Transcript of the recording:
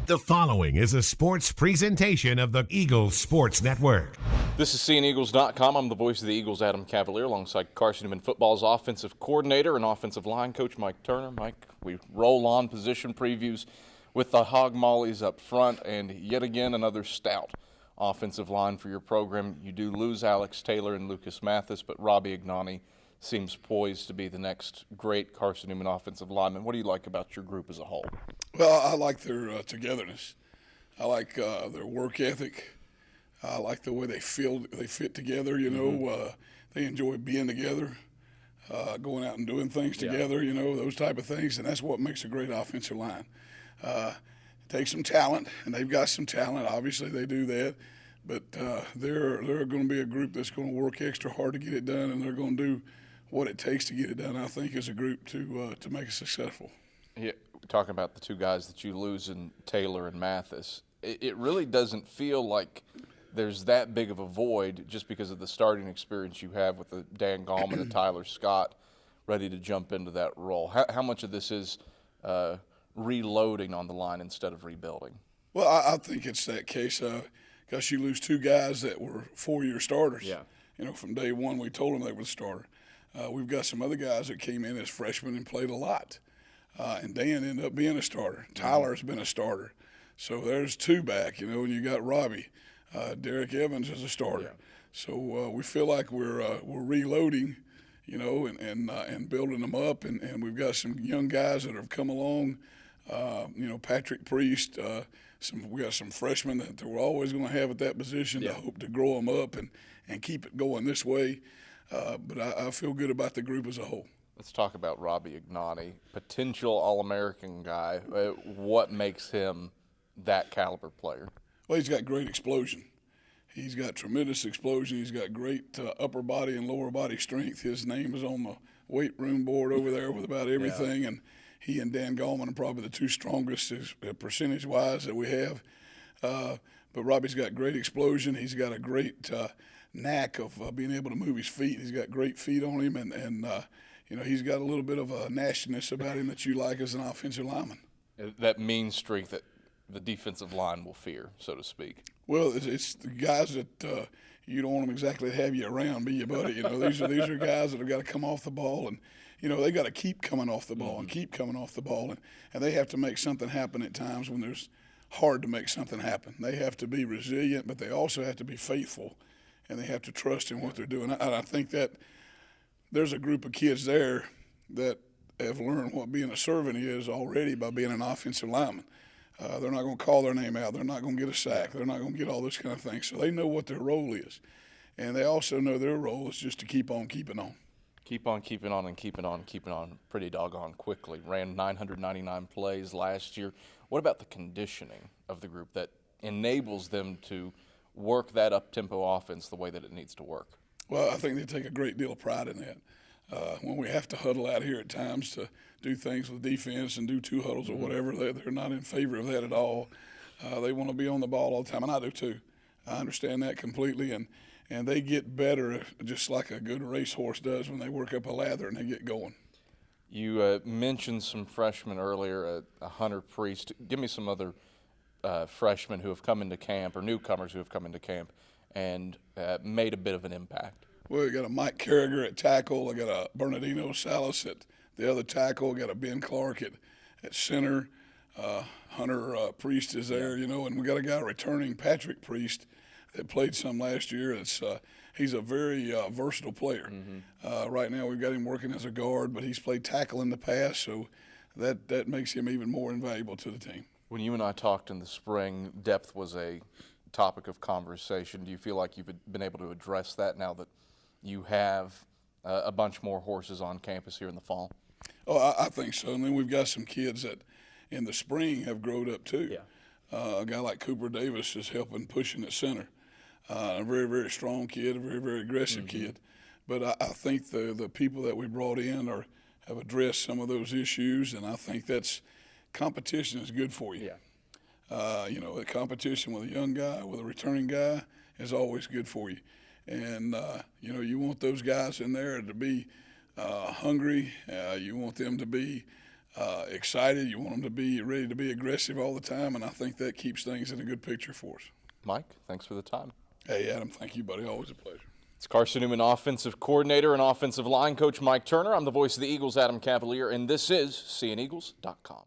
The following is a sports presentation of the Eagles Sports Network. This is CNEagles.com. I'm the voice of the Eagles Adam Cavalier alongside Carson-Newman Football's offensive coordinator and offensive line coach Mike Turner. Mike, we roll on position previews with the hogmalies up front, and yet again another stout offensive line for your program. You do lose Alex Taylor and Lucas Mathis, but Robbie Ignani seems poised to be the next great Carson-Newman offensive lineman. What do you like about your group as a whole? Well, I like their togetherness. I like their work ethic. I like the way they fit together. They enjoy being together, going out and doing things together. Those type of things, and that's what makes a great offensive line. It takes some talent, and they've got some talent. Obviously, they do that, but they're going to be a group that's going to work extra hard to get it done, and they're going to do what it takes to get it done. I think as a group to make it successful. Yeah, talking about the two guys that you lose in Taylor and Mathis, it really doesn't feel like there's that big of a void just because of the starting experience you have with the Dan Gallman and Tyler Scott ready to jump into that role. How much of this is reloading on the line instead of rebuilding? Well, I think it's that case because you lose two guys that were four-year starters. Yeah. From day one we told them they were the starter. We've got some other guys that came in as freshmen and played a lot. And Dan ended up being a starter. Tyler's been a starter. So there's two back, and you got Robbie. Derek Evans is a starter. Yeah. So we feel like we're reloading, and building them up. And we've got some young guys that have come along. Patrick Priest. We got some freshmen that we're always going to have at that position. Yeah. I hope to grow them up and keep it going this way. But I feel good about the group as a whole. Let's talk about Robbie Ignani, potential All-American guy. What makes him that caliber player? Well, he's got great explosion. He's got tremendous explosion. He's got great upper body and lower body strength. His name is on the weight room board over there with about everything. Yeah. And he and Dan Gallman are probably the two strongest percentage-wise that we have. But Robbie's got great explosion. He's got a great knack of being able to move his feet. He's got great feet on him, and he's got a little bit of a nastiness about him that you like as an offensive lineman. That mean streak that the defensive line will fear, so to speak. Well, it's the guys that you don't want them exactly to have you around, be your buddy. These are guys that have got to come off the ball, and they got to keep coming off the ball and keep coming off the ball, and they have to make something happen at times when there's hard to make something happen. They have to be resilient, but they also have to be faithful, and they have to trust in what they're doing. And I think that there's a group of kids there that have learned what being a servant is already by being an offensive lineman. They're not going to call their name out. They're not going to get a sack. They're not going to get all this kind of thing. So they know what their role is. And they also know their role is just to keep on keeping on. Keep on keeping on and keeping on pretty doggone quickly. Ran 999 plays last year. What about the conditioning of the group that enables them to work that up-tempo offense the way that it needs to work? Well, I think they take a great deal of pride in that. When we have to huddle out here at times to do things with defense and do two huddles or whatever, they're not in favor of that at all. They want to be on the ball all the time, and I do too. I understand that completely, and they get better just like a good racehorse does when they work up a lather and they get going. You mentioned some freshmen earlier, Hunter Priest. Give me some other freshmen who have come into camp or newcomers who have come into camp and made a bit of an impact. Well, we got a Mike Carragher at tackle. I got a Bernardino Salas at the other tackle. Got a Ben Clark at center. Hunter Priest is there, and we got a guy returning, Patrick Priest, that played some last year. He's a very versatile player. Right now we've got him working as a guard, but he's played tackle in the past, so that makes him even more invaluable to the team. When you and I talked in the spring, depth was a topic of conversation. Do you feel like you've been able to address that now that you have a bunch more horses on campus here in the fall? Oh, I think so. And then we've got some kids that in the spring have grown up too. Yeah. A guy like Cooper Davis is helping pushing at center. A very, very strong kid, a very, very aggressive kid. But I think the people that we brought in have addressed some of those issues, and I think that's competition is good for you. Yeah. A competition with a young guy, with a returning guy is always good for you. And, you want those guys in there to be hungry. You want them to be excited. You want them to be ready to be aggressive all the time, and I think that keeps things in a good picture for us. Mike, thanks for the time. Hey, Adam, thank you, buddy. Always a pleasure. It's Carson-Newman offensive coordinator and offensive line coach Mike Turner. I'm the voice of the Eagles, Adam Cavalier, and this is seeingeagles.com.